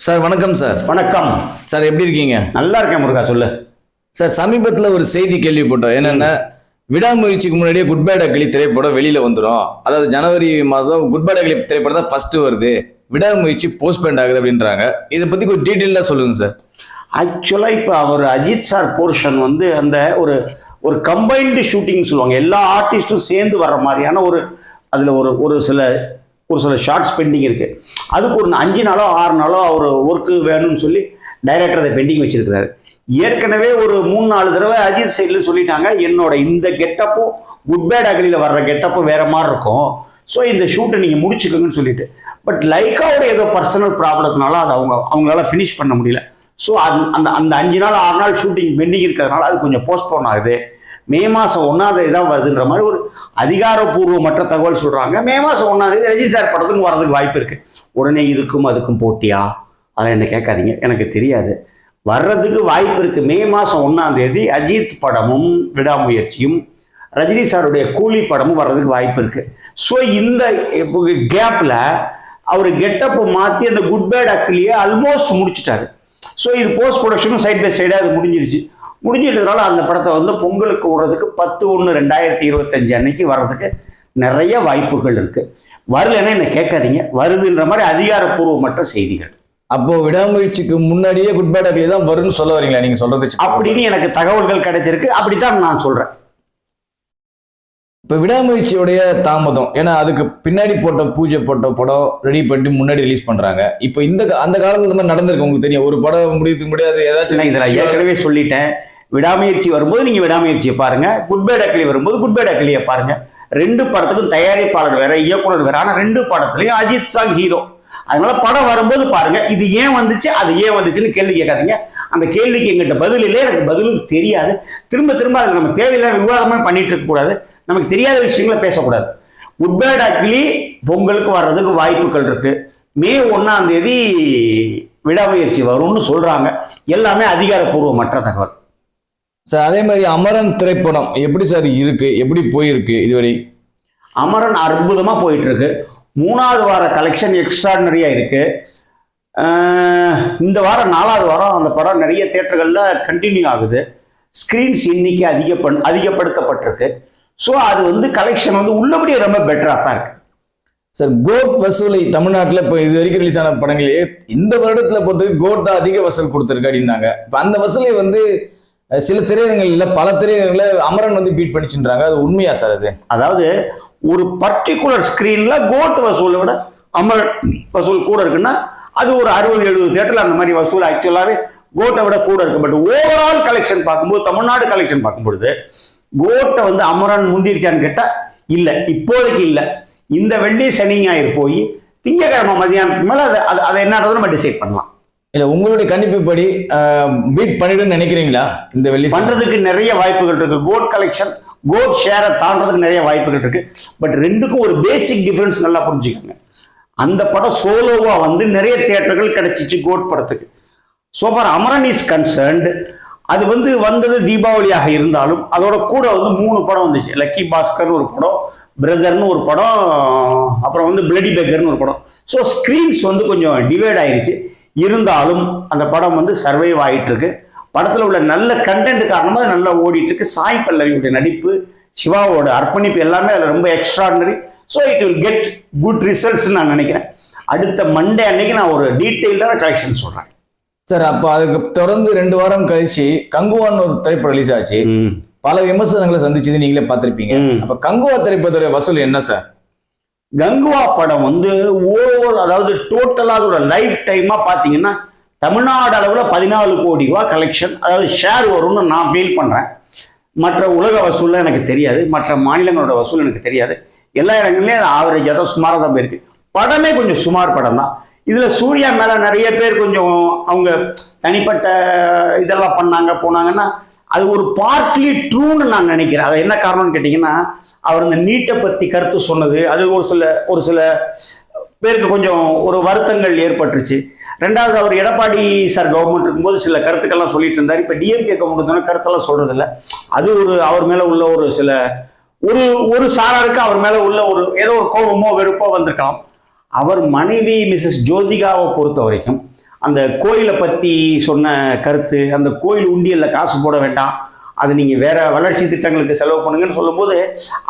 Sir வணக்கம் sir. வணக்கம் sir, எப்படி இருக்கீங்க? நல்லா இருக்கேன் முருகா, சொல்லு. சார், சமீபத்தில் ஒரு செய்தி கேள்விப்பட்டோம். என்னன்னா, விடாமுயற்சிக்கு முன்னாடியே குட் பேட் அக்லி திரைப்படம் வெளியில வந்துடும். அதாவது ஜனவரி மாதம் குட் பேட் அக்லி திரைப்படம் தான் ஃபர்ஸ்ட் வருது, விடாமுயற்சி போஸ்ட்பேண்ட் ஆகுது அப்படின்றாங்க. இதை பத்தி ஒரு டீட்டெயிலாக சொல்லுங்க சார். ஆக்சுவலாக இப்போ அவர் அஜித் சார் போர்ஷன் வந்து அந்த ஒரு ஒரு கம்பைன்டு ஷூட்டிங் சொல்லுவாங்க, எல்லா ஆர்டிஸ்ட்டும் சேர்ந்து வர்ற மாதிரியான அதில் ஒரு சில ஷார்ட்ஸ் பெண்டிங் இருக்குது. அதுக்கு ஒரு 5 நாளோ 6 நாளோ அவர் ஒர்க்கு வேணும்னு சொல்லி டைரக்டர் அதை பெண்டிங் வச்சிருக்கிறாரு. ஏற்கனவே ஒரு 3-4 தடவை அஜித் சைடில் சொல்லிட்டாங்க, என்னோட இந்த கெட்டப்பும் குட் பேட் அக்லியில் வர்ற கெட்டப்பும் வேற மாதிரி இருக்கும், ஸோ இந்த ஷூட்டை நீங்கள் முடிச்சுக்கோங்கன்னு சொல்லிட்டு. பட் லைக்காவோட ஏதோ பர்சனல் ப்ராப்ளத்தினால அதை அவங்களால ஃபினிஷ் பண்ண முடியல. ஸோ அந்த 5 நாள் 6 நாள் ஷூட்டிங் பெண்டிங் இருக்கிறதுனால அது கொஞ்சம் போஸ்ட்போன் ஆகுது. மே மாதம் 1ஆம் தேதி தான் வருதுன்ற மாதிரி ஒரு அதிகாரப்பூர்வமற்ற தகவல் சொல்கிறாங்க. மே மாதம் 1ஆம் தேதி ரஜினி சார் படத்துக்கு வரதுக்கு வாய்ப்பு இருக்குது. உடனே இதுக்கும் அதுக்கும் போட்டியா, அதை என்ன கேட்காதீங்க, எனக்கு தெரியாது. வர்றதுக்கு வாய்ப்பு இருக்குது. மே மாதம் 1ஆம் தேதி அஜித் படமும் விடாமுயற்சியும் ரஜினி சாருடைய கூலி படமும் வர்றதுக்கு வாய்ப்பு இருக்குது. ஸோ இந்த கேப்பில் அவர் கெட்டப்பை மாற்றி அந்த குட் பேட் அக்லியை ஆல்மோஸ்ட் முடிச்சிட்டாரு. ஸோ இது போஸ்ட் ப்ரொடக்ஷனும் சைட் பை சைடாக அது முடிஞ்சிட்டதுனால அந்த படத்தை வந்து பொங்கலுக்கு விடுறதுக்கு 10/1/2025 அன்னைக்கு வர்றதுக்கு நிறைய வாய்ப்புகள் இருக்குது. வரலன்னா என்ன கேட்காதீங்க, வருதுன்ற மாதிரி அதிகாரப்பூர்வமற்ற செய்திகள். அப்போ விடாமுயற்சிக்கு முன்னாடியே குட் பேட் அக்லி தான் வரும்னு சொல்ல வரீங்களா நீங்க சொல்றது? அப்படின்னு எனக்கு தகவல்கள் கிடைச்சிருக்கு, அப்படித்தான் நான் சொல்றேன். இப்போ விடாமுயற்சியோடைய தாமதம், ஏன்னா அதுக்கு பின்னாடி பூஜை போட்ட படம் ரெடி பண்ணி முன்னாடி ரிலீஸ் பண்றாங்க. இப்போ அந்த காலத்துல மாதிரி நடந்திருக்கு, உங்களுக்கு தெரியும். ஒரு படம் முடியறதுக்கு முடியாது ஏதாச்சும். இதில் ஏற்கனவே சொல்லிட்டேன், விடாமுயற்சி வரும்போது நீங்க விடாமுயற்சியை பாருங்க, குட் பேட் அக்லி வரும்போது குட் பேட் அக்லியை பாருங்க. 2 படத்துக்கும் தயாரிப்பாளர் வேற, இயக்குனர் வேற, ஆனா 2 படத்துலயும் அஜித் சாங் ஹீரோ. அதனால படம் வரும்போது பாருங்க, இது ஏன் வந்துச்சு அது ஏன் வந்துச்சுன்னு கேள்வி கேட்காதீங்க. அந்த கேள்விக்கு எங்கிட்ட பதில் இல்லை, எனக்கு பதிலும் தெரியாது. திரும்ப அது நம்ம தேவையில்லாத விவாதமே பண்ணிட்டு இருக்க கூடாது, நமக்கு தெரியாத விஷயங்களை பேசக்கூடாது. குட் பேட் அக்லி பொங்கலுக்கு வர்றதுக்கு வாய்ப்புகள் இருக்கு. மே 1ஆம் தேதி விடாமுயற்சி வரும்னு சொல்றாங்க. எல்லாமே அதிகாரப்பூர்வமற்ற தகவல் சார். அதே மாதிரி அமரன் திரைப்படம் எப்படி சார் இருக்கு, எப்படி போயிருக்கு இதுவரை? அமரன் அற்புதமா போயிட்டு இருக்கு. 3வது வார கலெக்ஷன் எக்ஸ்ட்ராடனரியா இருக்கு. இந்த வாரம் 4வது வாரம் அந்த படம் நிறைய தியேட்டர்கள்ல கண்டினியூ ஆகுது. ஸ்கிரீன்ஸ் எண்ணிக்கை அதிகப்படுத்தப்பட்டிருக்கு. ஸோ அது வந்து கலெக்ஷன் வந்து உள்ளபடியே ரொம்ப பெட்டராக தான் இருக்கு சார். கோட் வசூலை தமிழ்நாட்டில் இப்போ இது வரைக்கும் ரிலீஸ் ஆன படங்களே இந்த வருடத்தில் பொறுத்தவரைக்கும் கோட் தான் அதிக வசூல் கொடுத்துருக்கு அப்படின்னாங்க. இப்போ அந்த வசூலை வந்து சில திரையரங்களில் பல திரையரங்களில் அமரன் வந்து பீட் பண்ணிச்சுன்றாங்க, அது உண்மையா சார்? அது அதாவது ஒரு பர்டிகுலர் ஸ்கிரீன்ல கோட் வசூலை விட அமரன் வசூல் கூட இருக்குன்னா அது ஒரு 60-70 தியேட்டர்ல அந்த மாதிரி வசூல் ஆக்சுவலாவே கோட்டை விட கூட இருக்கு. பட் ஓவரால் கலெக்ஷன் பார்க்கும்போது, தமிழ்நாடு கலெக்ஷன் பார்க்கும்பொழுது கோட்டை வந்து அமரன் முந்திருச்சான்னு கேட்டா இல்ல, இப்போதைக்கு இல்ல. இந்த வெள்ளி சனி ஞாயிறு போய் திங்கக்கிழமை மதியானத்துக்கு மேல அதை என்னன்றது நம்ம டிசைட் பண்ணலாம். இல்ல, உங்களுடைய கணிப்புப்படி பீட் பண்ணிடுன்னு நினைக்கிறீங்களா? இந்த வெள்ளி பண்றதுக்கு நிறைய வாய்ப்புகள் இருக்கு. கோட் கலெக்ஷன் கோட் ஷேரை தாண்டதுக்கு நிறைய வாய்ப்புகள் இருக்கு. பட் ரெண்டுக்கும் ஒரு பேசிக் டிஃபரன்ஸ் நல்லா புரிஞ்சுக்கோங்க. அந்த படம் சோலோவா வந்து நிறைய தியேட்டர்கள் கிடைச்சிச்சு கோட் படத்துக்கு. So for Amaran is concerned, அது வந்து வந்தது தீபாவளியாக இருந்தாலும் அதோட கூட வந்து 3 படம் வந்துச்சு. லக்கி பாஸ்கர்னு ஒரு படம், பிரதர்னு ஒரு படம், அப்புறம் வந்து பிளடி பேக்கர்னு ஒரு படம். ஸோ ஸ்கிரீன்ஸ் வந்து கொஞ்சம் டிவைட் ஆயிருச்சு. இருந்தாலும் அந்த படம் வந்து சர்வைவ் ஆகிட்டு இருக்கு. படத்தில் உள்ள நல்ல கண்டென்ட் காரணமாக நல்லா ஓடிட்டு இருக்கு. சாய் பல்லவியுடைய நடிப்பு, சிவாவோட அர்ப்பணிப்பு எல்லாமே அதில் ரொம்ப extraordinary. So it will get good results நான் நினைக்கிறேன். அடுத்த மண்டே அன்னைக்கு நான் ஒரு டீட்டெயில்டான கலெக்ஷன் சொல்றேன் சார். அப்போ அதுக்கு தொடர்ந்து 2 வாரம் கழிச்சு கங்குவான்னு ஒரு திரைப்படம் ரிலீஸ் ஆச்சு. பல விமர்சனங்களை சந்திச்சது நீங்களே பார்த்திருப்பீங்க. அப்ப கங்குவா திரைப்படத்துடைய வசூல் என்ன சார்? கங்குவா படம் வந்து அதாவது டோட்டலா அதோட லைஃப் டைமா பாத்தீங்கன்னா தமிழ்நாடு அளவுல 14 கோடி ரூபாய் கலெக்ஷன், அதாவது ஷேர் வரும்னு நான் ஃபீல் பண்றேன். மற்ற உலக வசூல்ல எனக்கு தெரியாது, மற்ற மாநிலங்களோட வசூல் எனக்கு தெரியாது. எல்லா இடங்கள்லயும் அது ஆவரேஜ், அதாவது சுமாராக தான் போயிருக்கு. படமே கொஞ்சம் சுமார் படம் தான். இதுல சூர்யா மேல நிறைய பேர் கொஞ்சம் அவங்க தனிப்பட்ட இதெல்லாம் பண்ணாங்க போனாங்கன்னா அது ஒரு பார்ட்லி ட்ரூன்னு நான் நினைக்கிறேன். அது என்ன காரணம்னு கேட்டீங்கன்னா, அவர் இந்த நீட்டை பத்தி கருத்து சொன்னது அது ஒரு சில பேருக்கு கொஞ்சம் ஒரு வருத்தங்கள் ஏற்பட்டுருச்சு. 2வது, அவர் எடப்பாடி சார் கவர்மெண்ட் இருக்கும்போது சில கருத்துக்கள்லாம் சொல்லிட்டு இருந்தார். இப்போ டிஎம்கே கவர்மெண்ட் கருத்தெல்லாம் சொல்றது இல்லை. அது அவர் மேல உள்ள ஒரு சாராருக்கு அவர் மேல உள்ள ஏதோ ஒரு கோபமோ வெறுப்போ வந்திருக்கலாம். அவர் மனைவி மிஸ்ஸஸ் ஜோதிகாவை பொறுத்த வரைக்கும் அந்த கோயிலை பற்றி சொன்ன கருத்து, அந்த கோயில் உண்டியலில் காசு போட வேண்டாம், அது நீங்கள் வேற வளர்ச்சி திட்டங்களுக்கு செலவு பண்ணுங்கன்னு சொல்லும்போது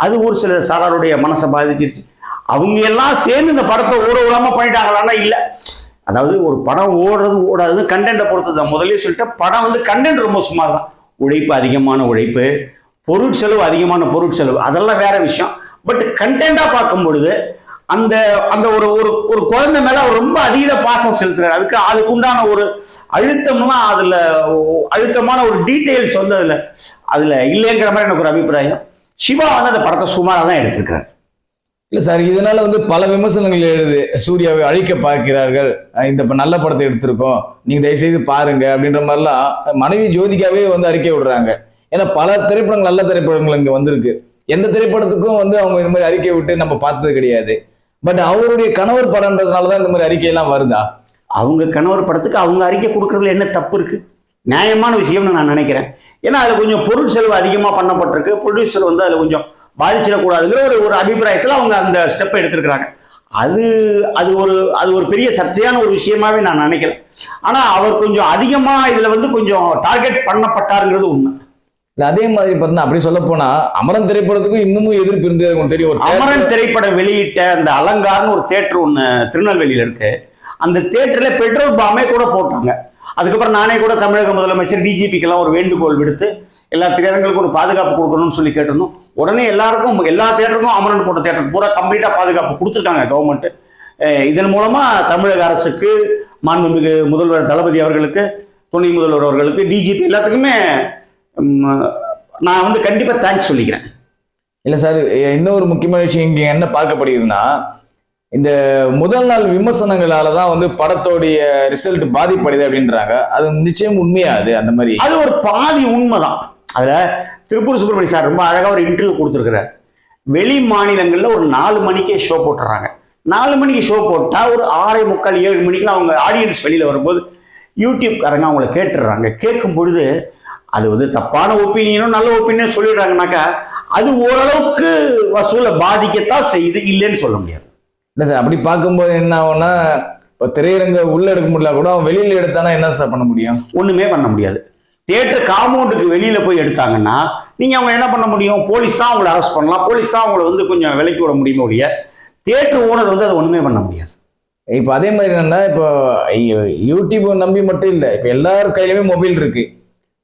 அது ஒரு சில சாராருடைய மனசை பாதிச்சிருச்சு. அவங்க எல்லாம் சேர்ந்து இந்த படத்தை ஓட விடாமல் பண்ணிட்டாங்களான்னா இல்லை. அதாவது ஒரு படம் ஓடுறது ஓடாது கண்டென்ட்டை பொறுத்து தான். முதலே சொல்லிட்டேன், படம் வந்து கண்டென்ட் ரொம்ப சுமார் தான். உழைப்பு அதிகமான உழைப்பு, பொருட்செலவு அதிகமான பொருட்செலவு, அதெல்லாம் வேற விஷயம். பட் கண்டென்ட்டாக பார்க்கும் பொழுது அந்த அந்த ஒரு ஒரு ஒரு குழந்தை மேல அவர் ரொம்ப அதீத பாசம் செலுத்துறாரு. அதுக்கு உண்டான ஒரு அழுத்தம்லாம் அதுல அழுத்தமான ஒரு டீட்டெயில்ஸ் வந்து அதுல இல்லைங்கிற மாதிரி எனக்கு ஒரு அபிப்பிராயம். சிவா வந்து அந்த படத்தை சுமாராக தான் எடுத்திருக்கிறார். இல்ல சார், இதனால வந்து பல விமர்சனங்கள் எழுது. சூர்யாவை அழிக்க பார்க்கிறார்கள், இந்த நல்ல படத்தை எடுத்திருக்கோம், நீங்க தயவுசெய்து பாருங்க அப்படின்ற மாதிரிலாம் மனைவி ஜோதிகாவே வந்து அறிக்கை விடுறாங்க. ஏன்னா பல திரைப்படங்கள், நல்ல திரைப்படங்கள் இங்க வந்திருக்கு. எந்த திரைப்படத்துக்கும் வந்து அவங்க இந்த மாதிரி அறிக்கை விட்டு நம்ம பார்த்தது கிடையாது. பட் அவருடைய கணவர் படம்ன்றதுனாலதான் இந்த மாதிரி அறிக்கையெல்லாம் வருதா? அவங்க கணவர் படத்துக்கு அவங்க அறிக்கை கொடுக்கறதுல என்ன தப்பு இருக்கு? நியாயமான விஷயம்னு நான் நினைக்கிறேன். ஏன்னா அதுல கொஞ்சம் பொருள் செலவு அதிகமா பண்ணப்பட்டிருக்கு. ப்ரொடியூசர் வந்து அதுல கொஞ்சம் பாதிச்சிடக்கூடாதுங்கிற ஒரு அபிப்பிராயத்தில் அவங்க அந்த ஸ்டெப்பை எடுத்திருக்கிறாங்க. அது ஒரு பெரிய சர்ச்சையான ஒரு விஷயமாவே நான் நினைக்கிறேன். ஆனா அவர் கொஞ்சம் அதிகமா இதுல வந்து கொஞ்சம் டார்கெட் பண்ணப்பட்டாருங்கிறது உண்மை. இல்ல அதே மாதிரி பார்த்தா அப்படி சொல்ல போனா அமரன் திரைப்படத்துக்கும் இன்னமும் எதிர்ப்பு இருந்தது. உங்களுக்கு தெரியும், அமரன் திரைப்படம் வெளியிட்ட அந்த அலங்கார்னு ஒரு தேட்டர் ஒன்று திருநெல்வேலியில் இருக்கு. அந்த தேட்டர்ல பெட்ரோல் பாம்பே கூட போட்டாங்க. அதுக்கப்புறம் நானே கூட தமிழக முதலமைச்சர் டிஜிபிக்கெல்லாம் ஒரு வேண்டுகோள் விடுத்து எல்லா திரையரங்களுக்கும் ஒரு பாதுகாப்பு கொடுக்கணும்னு சொல்லி கேட்டிருந்தோம். உடனே எல்லா தேட்டருக்கும் அமரன் போட்ட தேட்டர் பூரா கம்ப்ளீட்டா பாதுகாப்பு கொடுத்துருக்காங்க கவர்மெண்ட். இதன் மூலமா தமிழக அரசுக்கு, மாண்புமிகு முதல்வர் தளபதி அவர்களுக்கு, துணை முதல்வர் அவர்களுக்கு, டிஜிபி எல்லாத்துக்குமே நான் வந்து கண்டிப்பா தேங்க்ஸ் சொல்லிக்கிறேன். இல்ல சார், இன்னொரு முக்கியமான விஷயம் இங்க என்ன பார்க்கப்படுகிறதுனா, இந்த முதல் நாள் விமர்சனங்களால தான் வந்து படத்தோடைய ரிசல்ட் பாதிப்படையுது அப்படின்றாங்க. அது நிச்சயம் உண்மையா? அந்த மாதிரி அது ஒரு பாதி உண்மைதான். அதுல திருப்பூர் சுப்பிரமணியம் சார் ரொம்ப அழகா ஒரு இன்டர்வியூ கொடுத்துருக்கிறார். வெளி மாநிலங்கள்ல ஒரு 4 மணிக்கே ஷோ போட்டுறாங்க. 4 மணிக்கு ஷோ போட்டா ஒரு 6:45 7 மணிக்கு அவங்க ஆடியன்ஸ் வெளியில வரும்போது யூடியூப்காரங்க அவங்கள கேட்டுடுறாங்க. கேட்கும் பொழுது அது வந்து தப்பான ஒப்பீனியனும் நல்ல ஒப்பீனியனும் சொல்லிடுறாங்கனாக்கா அது ஓரளவுக்கு வசூலை பாதிக்கத்தான் செய்யுது, இல்லைன்னு சொல்ல முடியாது. இல்லை சார், அப்படி பார்க்கும்போது என்ன ஆகும்னா, இப்போ திரையரங்க உள்ள எடுக்க முடியல கூட அவன் வெளியில எடுத்தானா என்ன சார் பண்ண முடியும்? ஒண்ணுமே பண்ண முடியாது. தியேட்டர் காம்பவுண்டுக்கு வெளியில போய் எடுத்தாங்கன்னா நீங்க அவங்க என்ன பண்ண முடியும்? போலீஸ் தான் அவங்களை அரெஸ்ட் பண்ணலாம், போலீஸ் தான் அவங்களை வந்து கொஞ்சம் விலக்கி விட முடியுமே ஒழிய தியேட்டர் ஓனர் வந்து அதை ஒண்ணுமே பண்ண முடியாது. இப்போ அதே மாதிரி என்னன்னா, இப்போ யூடியூப் நம்பி மட்டும் இல்லை, இப்போ எல்லார் கையிலுமே மொபைல் இருக்கு.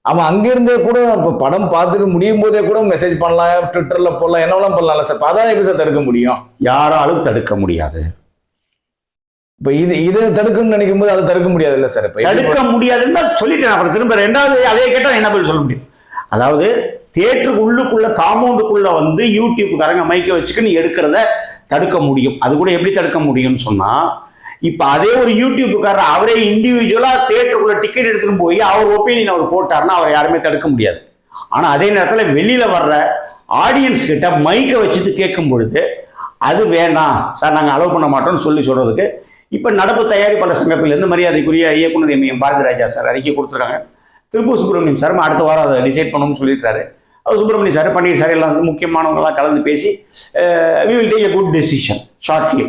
அவன் அங்கிருந்தே கூட இப்போ படம் பார்த்துட்டு முடியும் போதே கூட மெசேஜ் பண்ணலாம், ட்விட்டர்ல போடலாம், என்னவெல்லாம் பண்ணலாம்ல சார். அதான் எப்படி சார் தடுக்க முடியும்? யாராலும் தடுக்க முடியாது. இப்போ இதை தடுக்கணும்னு நினைக்கும் போது அதை தடுக்க முடியாது இல்லை சார்? இப்போ தடுக்க முடியாதுன்னு தான் சொல்லிட்டேன். அப்புறம் திரும்ப ரெண்டாவது அதே கேட்டால் என்ன பதில் சொல்ல முடியும்? அதாவது தியேட்டருக்கு உள்ளுக்குள்ள காம்பவுண்டுக்குள்ள வந்து யூடியூப்காரங்க மைக்க வச்சுக்கின்னு எடுக்கிறத தடுக்க முடியும். அது கூட எப்படி தடுக்க முடியும்னு சொன்னா, இப்ப அதே ஒரு யூடியூப்காரர் அவரே இண்டிவிஜுவலா தியேட்டருக்குள்ள டிக்கெட் எடுத்துட்டு போய் அவர் ஒப்பீனியன் அவர் போட்டாருன்னா அவர் யாருமே தடுக்க முடியாது. ஆனா அதே நேரத்தில் வெளியில வர்ற ஆடியன்ஸ் கிட்ட மைக்கை வச்சுட்டு கேட்கும் பொழுது அது வேண்டாம் சார், நாங்கள் அலோவ் பண்ண மாட்டோம்னு சொல்றதுக்கு இப்ப நடப்பு தயாரிப்பாளர் சங்கத்திலிருந்து மரியாதைக்குரிய இயக்குனர் எம் பாரதிராஜா சார் அறிக்கை கொடுத்துருக்காங்க. திருப்பூர் சுப்பிரமணியம் சார் அடுத்த வாரம் அதை டிசைட் பண்ணணும்னு சொல்லியிருக்காரு. அவர் சுப்பிரமணியம் சார், பன்னீர் சார் எல்லாம் வந்து முக்கியமானவங்களாம் கலந்து பேசி we will take a good decision shortly.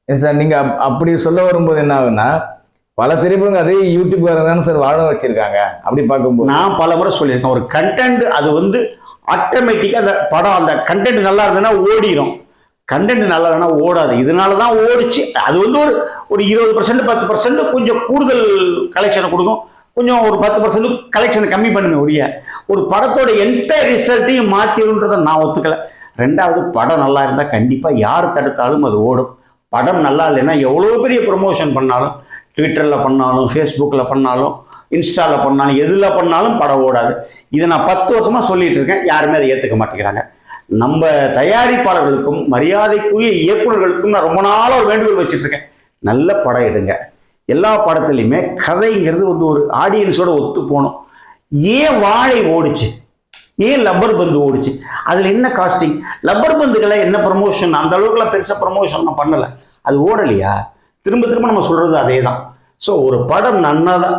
Sir, நீங்க அப்படி சொல்ல வரும்போது என்ன ஆகுன்னா, பல திரைப்படங்கள் அதே யூடியூப்காரங்க தானே சார் வாழ வச்சிருக்காங்க. அப்படி பார்க்கும்போது நான் பல முறை சொல்லியிருக்கேன், ஒரு கண்டென்ட் அது வந்து ஆட்டோமேட்டிக்கா அந்த படம் அந்த கண்டென்ட் நல்லா இருந்ததுன்னா ஓடிடும், கண்டென்ட் நல்லா இல்லைன்னா ஓடாது. இதனாலதான் ஓடிச்சு. அது வந்து ஒரு 20% 10% கொஞ்சம் கூடுதல் கலெக்ஷனை கொடுக்கும், கொஞ்சம் ஒரு 10% கலெக்ஷனை கம்மி பண்ணுமே ஒழிய ஒரு படத்தோட என்டையர் ரிசல்ட்டையும் மாத்திருன்றதை நான் ஒத்துக்கல. ரெண்டாவது, படம் நல்லா இருந்தால் கண்டிப்பா யார் தடுத்தாலும் அது ஓடும். படம் நல்லா இல்லைன்னா எவ்வளோ பெரிய ப்ரொமோஷன் பண்ணாலும், ட்விட்டரில் பண்ணாலும், ஃபேஸ்புக்கில் பண்ணாலும், இன்ஸ்டாவில் பண்ணாலும், எதில் பண்ணாலும் படம் ஓடாது. இதை நான் 10 வருஷமா சொல்லிட்டு இருக்கேன். யாருமே அதை ஏற்றுக்க மாட்டேங்கிறாங்க. நம்ம தயாரிப்பாளர்களுக்கும் மரியாதைக்குரிய இயக்குநர்களுக்கும் நான் ரொம்ப நாளாக ஒரு வேண்டுகோள் வச்சுட்டு இருக்கேன், நல்ல படம் எடுங்க. எல்லா படத்துலையுமே கதைங்கிறது வந்து ஒரு ஆடியன்ஸோட ஒத்து போகணும். ஏன் வாழை ஓடிச்சு, ஏன் லப்பர் பந்து ஓடிச்சு, அதுல என்ன காஸ்டிங், லப்பர் பந்துகளை என்ன ப்ரமோஷன், அந்த அளவுக்குலாம் பெருசாக ப்ரமோஷன் நான் பண்ணலை, அது ஓடலையா? திரும்ப திரும்ப நம்ம சொல்றது அதே தான். ஸோ ஒரு படம்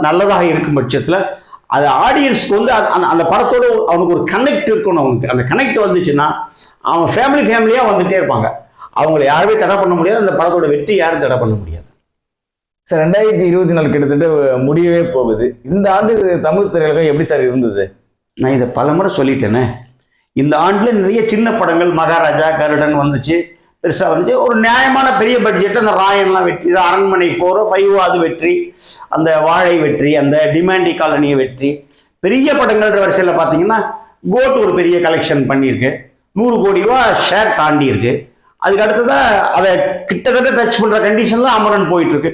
நல்லதாக இருக்கும் பட்சத்தில் அது ஆடியன்ஸ்க்கு வந்து அந்த படத்தோட அவனுக்கு ஒரு கனெக்ட் இருக்கணும். அவனுக்கு அந்த கனெக்ட் வந்துச்சுன்னா அவன் ஃபேமிலியாக வந்துகிட்டே இருப்பாங்க. அவங்கள யாருமே தடை பண்ண முடியாது, அந்த படத்தோட வெற்றி யாரும் தடை பண்ண முடியாது. சார் 2024 கிட்டத்தட்ட முடியவே போகுது. இந்த ஆண்டு தமிழ் திரையுலகம் எப்படி சார் இருந்தது? நான் இதை பலமுறை சொல்லிட்டேனே. இந்த ஆண்டுல நிறைய சின்ன படங்கள், மகாராஜா, கருடன் வந்துச்சு, பெருசா வந்துச்சு. ஒரு நியாயமான பெரிய பட்ஜெட், அந்த ராயன்லாம் வெற்றி, அரண்மனை 4 5 அது வெற்றி, அந்த வாழை வெற்றி, அந்த டிமாண்டி காலனி வெற்றி. பெரிய படங்கள்ன்ற வரிசையில் பார்த்தீங்கன்னா கோட் ஒரு பெரிய கலெக்ஷன் பண்ணியிருக்கு, 100 கோடி ரூபா ஷேர் தாண்டி இருக்கு. அதுக்கு அடுத்ததான் அதை கிட்டத்தட்ட டச் பண்ற கண்டிஷன்ல அமரன் போயிட்டு இருக்கு.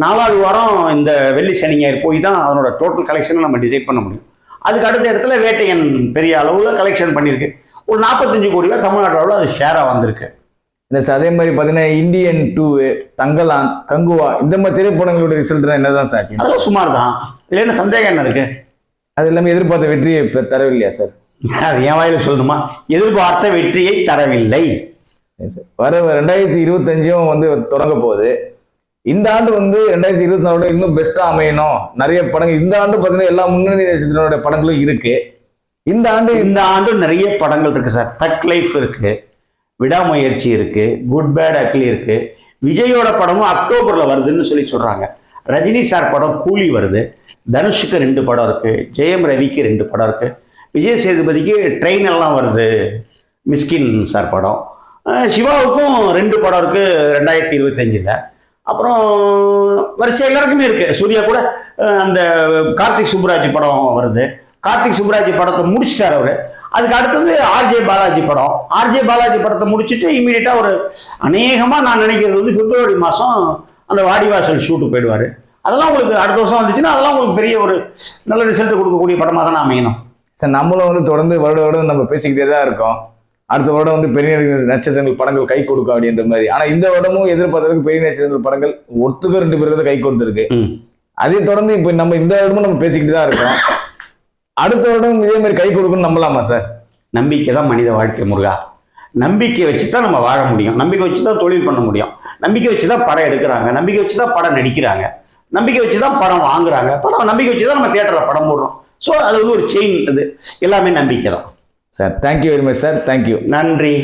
4வது வாரம் இந்த வெள்ளி சனி ஞாயிறு போய் தான் அதனோட டோட்டல் கலெக்ஷனை நம்ம டிசைட் பண்ண முடியும். அதுக்கு அடுத்த இடத்துல வேட்டையன் பெரிய அளவில் கலெக்ஷன் பண்ணியிருக்கு. ஒரு 45 கோடி ரூபாய் தமிழ்நாட்டு அளவில் அது ஷேராக வந்திருக்கு. இல்லை சார், அதே மாதிரி பார்த்தீங்கன்னா இந்தியன் 2, தங்கலான், கங்குவா இந்த மாதிரி திரைப்படங்களோட ரிசல்ட் என்னதான் சார் ஆச்சு? அதெல்லாம் சுமார் தான். இதுல என்ன சந்தேகம் என்ன இருக்கு? அது எல்லாமே எதிர்பார்த்த வெற்றியை தரவில்லையா சார்? அது என் வாயில சொல்லணுமா? எதிர்பார்த்த வெற்றியை தரவில்லை. சார், வர 2025 வந்து தொடங்க போகுது. இந்த ஆண்டு வந்து 2024 இன்னும் பெஸ்டா அமையணும். நிறைய படங்கள் இந்த ஆண்டு பார்த்தீங்கன்னா எல்லா முன்னணி நட்சத்திரோட படங்களும் இருக்கு. இந்த ஆண்டு நிறைய படங்கள் இருக்கு சார். தக் லைஃப் இருக்கு, விடாமுயற்சி இருக்கு, குட் பேட் அக்லி இருக்கு. விஜயோட படமும் அக்டோபர்ல வருதுன்னு சொல்றாங்க. ரஜினி சார் படம் கூலி வருது. தனுஷுக்கு 2 படம் இருக்கு. ஜெயம் ரவிக்கு 2 படம் இருக்கு. விஜய் சேதுபதிக்கு ட்ரெயின் எல்லாம் வருது, மிஸ்கின் சார் படம். சிவாவுக்கும் 2 படம் இருக்கு 2025. அப்புறம் வரிசை எல்லாருக்குமே இருக்கு. சூர்யா கூட அந்த கார்த்திக் சுப்புராஜ் படம் வருது. கார்த்திக் சுப்புராஜ் படத்தை முடிச்சிட்டார் அவரு. அதுக்கு அடுத்தது ஆர்ஜே பாலாஜி படம். ஆர்ஜே பாலாஜி படத்தை முடிச்சுட்டு இமீடியட்டா ஒரு அநேகமா நான் நினைக்கிறது வந்து பிப்ரவரி மாசம் அந்த வாடிவாசல் ஷூட்டு போயிடுவாரு. அதெல்லாம் உங்களுக்கு அடுத்த வருஷம் வந்துச்சுன்னா அதெல்லாம் உங்களுக்கு பெரிய ஒரு நல்ல ரிசல்ட் கொடுக்கக்கூடிய படமாக தானே அமையணும் சார். நம்மளும் வந்து தொடர்ந்து வருடம் நம்ம பேசிக்கிட்டே தான் இருக்கோம். அடுத்த வருடம் வந்து பெரிய நட்சத்திரங்கள் படங்கள் கை கொடுக்கும் அப்படின்ற மாதிரி. ஆனா இந்த வருடமும் எதிர்பார்த்ததுக்கு பெரிய நட்சத்திரங்கள் படங்கள் ஒருத்தருக்கு 2 பேருக்கு கை கொடுத்துருக்கு. அதை தொடர்ந்து இப்ப நம்ம இந்த வருடமும் நம்ம பேசிக்கிட்டு தான் இருக்கோம். அடுத்த வருடம் இதே மாதிரி கை கொடுக்கணும்னு நம்பலாமா சார்? நம்பிக்கை தான் மனித வாழ்க்கை முருகா. நம்பிக்கை வச்சு தான் நம்ம வாழ முடியும். நம்பிக்கை வச்சு தான் தொழில் பண்ண முடியும். நம்பிக்கை வச்சு தான் படம் எடுக்கிறாங்க. நம்பிக்கை வச்சு தான் படம் நடிக்கிறாங்க. நம்பிக்கை வச்சு தான் படம் வாங்குறாங்க. நம்பிக்கை வச்சு தான் நம்ம தியேட்டர்ல படம் போடுறோம். ஸோ அது வந்து ஒரு செயின். அது எல்லாமே நம்பிக்கை தான் sir. Thank you very much sir. Thank you. நன்றி.